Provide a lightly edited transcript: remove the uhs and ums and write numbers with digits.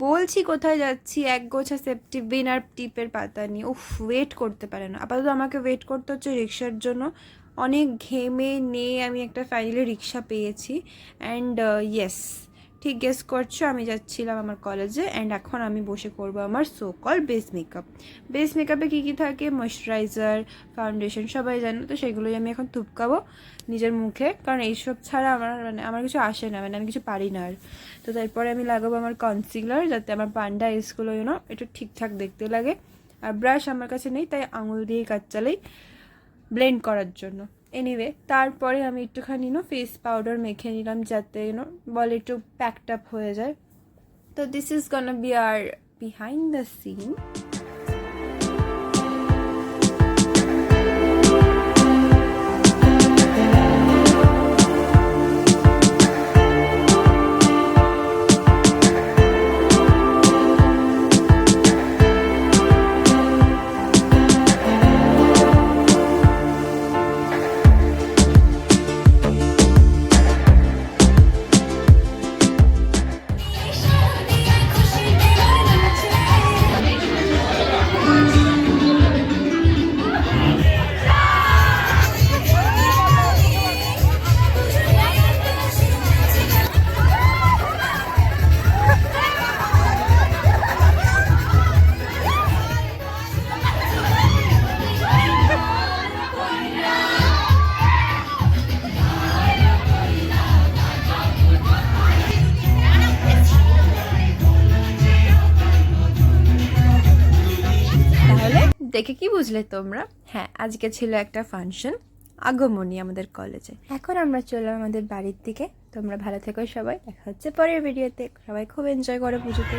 বলছি কোথায় যাচ্ছি, এক গোছা সেফটি পিন আর টিপের পাতা নিয়ে। উফ, ওয়েট করতে পারে না। আপাতত আমাকে ওয়েট করতে হচ্ছে রিক্সার জন্য। অনেক ঘেমে নিয়ে আমি একটা ফাইনালি রিক্সা পেয়েছি। অ্যান্ড ইয়েস, ঠিক গেস করছো, আমি যাচ্ছিলাম আমার কলেজে। অ্যান্ড এখন আমি বসে করবো আমার so called base makeup. Base মেকআপে কী কী থাকে, ময়শ্চারাইজার, ফাউন্ডেশন, সবাই জানো তো, সেগুলোই আমি এখন থুপকাবো নিজের মুখে, কারণ এইসব ছাড়া আমার কিছু আসে না, আমি কিছু পারি না আর। তো তারপরে আমি লাগাবো আমার কনসিলার, যাতে আমার পান্ডা আইসগুলো একটু ঠিকঠাক দেখতে লাগে। আর ব্রাশ আমার কাছে নেই, তাই আঙুল দিয়েই কাজ চালাই ব্লেন্ড করার জন্য। এনিওয়ে, তারপরে আমি একটুখানি ফেস পাউডার মেখে নিলাম, যাতে বলে একটু প্যাকড আপ হয়ে যায়। তো this is gonna be our behind the scene. দেখে কি বুঝলে তোমরা? হ্যাঁ, আজকে ছিল একটা ফাংশন, আগমনী আমাদের কলেজে। এখন আমরা চললাম আমাদের বাড়ির দিকে। তোমরা ভালো থেকো সবাই, দেখা হচ্ছে পরের ভিডিওতে। সবাই খুব এনজয় করো পুজোতে।